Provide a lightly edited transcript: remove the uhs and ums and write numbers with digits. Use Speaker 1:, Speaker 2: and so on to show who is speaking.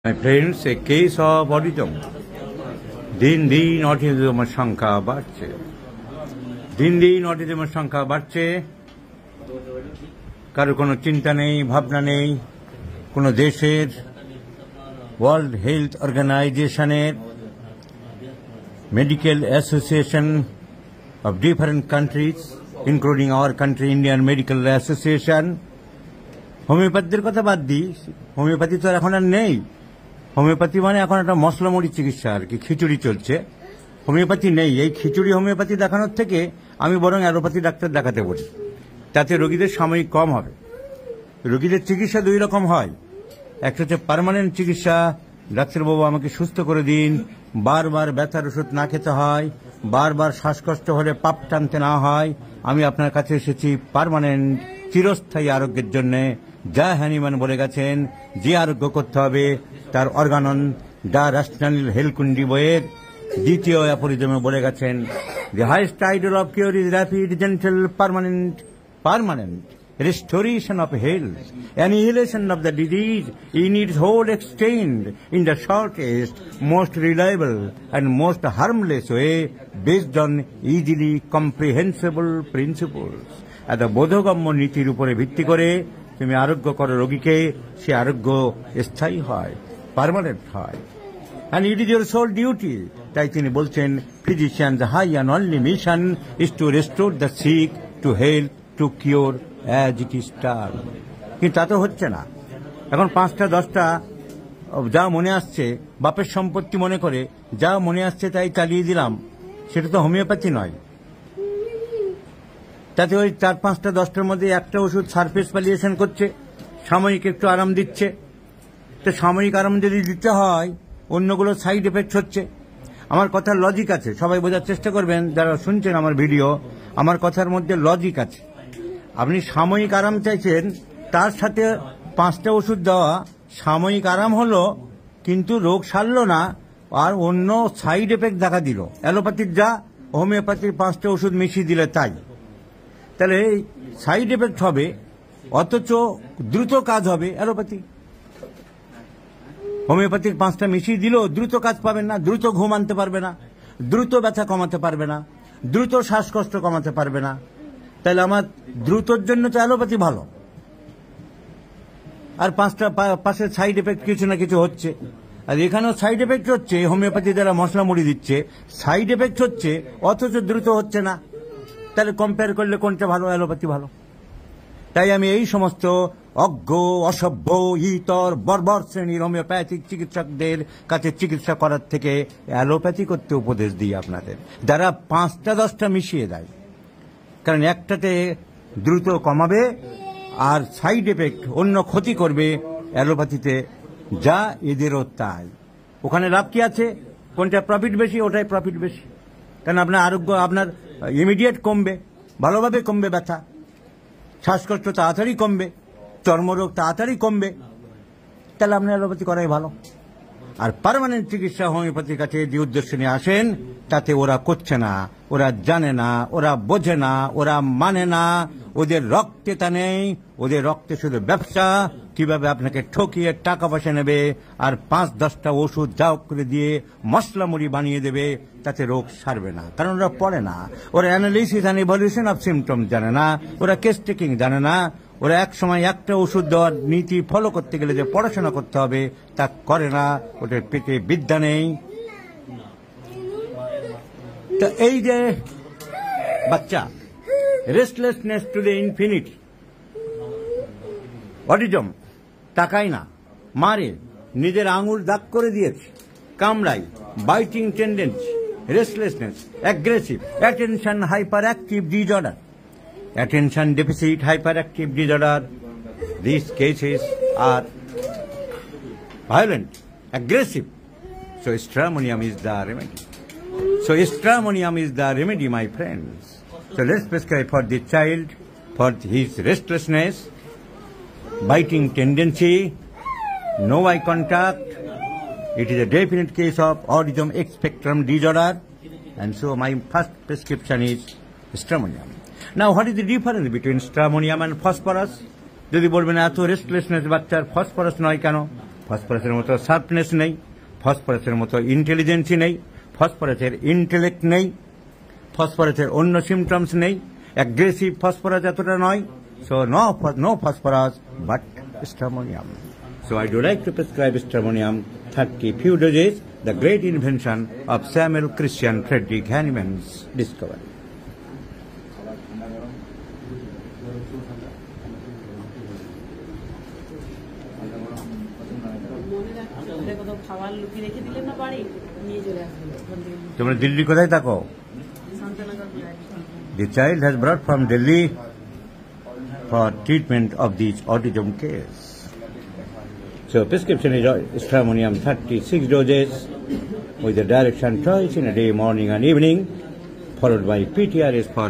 Speaker 1: My friends, a case of autism. দিন দিন অটিজমের সংখ্যা বাড়ছে, দিন দিন অটিজমের সংখ্যা বাড়ছে। কারো কোনো চিন্তা নেই, ভাবনা নেই। কোনো দেশের ওয়ার্ল্ড হেলথ অর্গানাইজেশনের medical association of different countries, including our country, Indian Medical Association, হোমিওপ্যাথির কথা বাদ দিই, হোমিওপ্যাথি তো এখন আর নেই। হোমিওপ্যাথি মানে এখন একটা মশলামুড়ি চিকিৎসা আর কি, খিচুড়ি চলছে। হোমিওপ্যাথি নেই। এই খিচুড়ি হোমিওপ্যাথি দেখানোর থেকে আমি বরং অ্যালোপ্যাথি ডাক্তার দেখাতে বলি, তাতে রোগীদের সাময়িক কম হবে। রোগীদের চিকিৎসা দুই রকম হয়, একটা হচ্ছে পার্মানেন্ট চিকিৎসা, ডাক্তারবাবু আমাকে সুস্থ করে দিন, বারবার ব্যথার ওষুধ না খেতে হয়, বারবার শ্বাসকষ্ট হলে পাপ টানতে না হয়, আমি আপনার কাছে এসেছি পার্মানেন্ট চিরস্থায়ী আরোগ্যের জন্য। যা হ্যানিম্যান বলে গেছেন, যে আরোগ্য করতে হবে তার অর্গানন ডা রাশনাল হেলকুন্ডি বইয়ের দ্বিতীয় অ্যাফোরিজমে বলে গেছেন, the highest idol of cure is rapid, gentle, permanent restoration of health, annihilation of the disease in its whole extent, in the shortest, most reliable and most harmless way, based on easily comprehensible principles. এত বোধগম্য নীতির উপরে ভিত্তি করে তুমি আরোগ্য করো রোগীকে, সে আরোগ্য স্থায়ী হয়, পার্মানেন্ট হয়। And it is your sole duty. তাই তিনি বলছেন, physician's high and only mission is to restore the sick to health, to cure as it is done. কিন্তু তা তো হচ্ছে না। এখন 5টা 10টা যা মনে আসছে, বাপের সম্পত্তি মনে করে যা মনে আসছে তাই চালিয়ে দিলাম, সেটা তো হোমিওপ্যাথি নয়। তাতে ওই 4, 5টা 10টার মধ্যে একটা ওষুধ সারফেস ভ্যালিয়েশন করছে, সাময়িক একটু আরাম দিচ্ছে। তো সাময়িক আরাম যদি দিতে হয়, অন্যগুলো সাইড এফেক্ট হচ্ছে। আমার কথার লজিক আছে, সবাই বোঝার চেষ্টা করবেন যারা শুনছেন আমার ভিডিও। আমার কথার মধ্যে লজিক আছে। আপনি সাময়িক আরাম চাইছেন, তার সাথে 5টা ওষুধ দেওয়া সাময়িক আরাম হলো, কিন্তু রোগ সারলো না, আর অন্য সাইড এফেক্ট দেখা দিল। অ্যালোপ্যাথির যা, হোমিওপ্যাথির 5টা ওষুধ মিশিয়ে দিলে তাই। তাহলে সাইড এফেক্ট হবে, অথচ দ্রুত কাজ হবে অ্যালোপ্যাথি। হোমিওপ্যাথির 5টা মিশিয়ে দিলেও দ্রুত কাজ পাবেন না, দ্রুত ঘুম আনতে পারবে না, দ্রুত ব্যথা কমাতে পারবে না, দ্রুত শ্বাসকষ্ট কমাতে পারবে না। তাহলে আমার দ্রুতর জন্য তো অ্যালোপ্যাথি ভালো। আর 5টা পাশের সাইড এফেক্ট কিছু না কিছু হচ্ছে, আর এখানেও সাইড এফেক্ট হচ্ছে। হোমিওপ্যাথি যারা মশলা মুড়ি দিচ্ছে, সাইড এফেক্ট হচ্ছে, অথচ দ্রুত হচ্ছে না। তাহলে কম্পেয়ার করলে কোনটা ভালো? অ্যালোপ্যাথি ভালো। তাই আমি এই সমস্ত অজ্ঞ, অসভ্য, ইতর, বর্বর শ্রেণীর হোমিওপ্যাথিক চিকিৎসকদের কাছে চিকিৎসা করার থেকে অ্যালোপ্যাথি করতে উপদেশ দিই আপনাদের, যারা 5টা 10টা মিশিয়ে দেয়। কারণ একটাতে দ্রুত কমাবে আর সাইড এফেক্ট অন্য ক্ষতি করবে। অ্যালোপ্যাথিতে যা, এদেরও তাই। ওখানে লাভ কি আছে? কোনটা প্রফিট বেশি? ওটাই প্রফিট বেশি। কারণ আপনার আরোগ্য আপনার ইমিডিয়েট কমবে, ভালোভাবে কমবে ব্যথা, শ্বাসকষ্ট তাড়াতাড়ি কমবে, চর্মরোগ তাড়াতাড়ি কমবে। তাহলে আপনি অ্যালোপ্যাথি করাই ভালো। আর পার্মানেন্ট চিকিৎসা হোমিওপ্যাথির কাছে যে উদ্দেশ্য নিয়ে আসেন, তাতে ওরা করছে না, ওরা জানে না, ওরা বোঝে না, ওরা মানে না। ওদের রক্তে তা নেই, ওদের রক্তে শুধু ব্যবসা, কিভাবে আপনাকে ঠকিয়ে টাকা পয়সা নেবে আর 5-10টা ওষুধ যাও করে দিয়ে মশলা মুড়ি বানিয়ে দেবে, তাতে রোগ সারবে না। কারণ ওরা পড়ে না, ওরা analysis and evaluation of symptom জানে না, ওরা কেস টেকিং জানে না। ওরা এক সময় একটা ওষুধ দেওয়ার নীতি ফলো করতে গেলে যে পড়াশোনা করতে হবে তা করে না, ওদের পেটে বিদ্যা নেই। তো এই যে বাচ্চা, restlessness to the infinity, autism, তাকায় না, মারে, নিজের আঙুল দাগ করে দিয়েছে, কামড়াই, biting tendency, restlessness, aggressive, attention hyperactive disorder, attention deficit hyperactive disorder. These cases are violent, aggressive. So stramonium is the remedy. So stramonium is the remedy, my friends. So let's prescribe for the child for his restlessness, biting tendency, no eye contact. It is a definite case of autism spectrum disorder, and so my first prescription is stramonium. Now, what is the difference between stramonium and phosphorus? যদি বলবেন এত restlessness বাচ্চার, phosphorus নয় কেন? ফসফরাসের মতো sharpness নেই, ফসফরাসের মতো ইন্টেলিজেন্সি নেই, ফসফরাসের ইন্টেলেক্ট নেই, ফসফরাসের অন্য সিমটমস নেই, অ্যাগ্রেসিভ ফসফরাস এতটা নয়। So no phosphorus but stramonium. So I do like to prescribe stramonium 30 few doses, the great invention of Samuel Christian Friedrich Hahnemann's discovery. তোমরা দিল্লি কোথায় থাকো? The child has brought from Delhi for treatment of this autism case. So prescription is stramonium 36 doses with the direction twice in a day, morning and evening, followed by PTRS for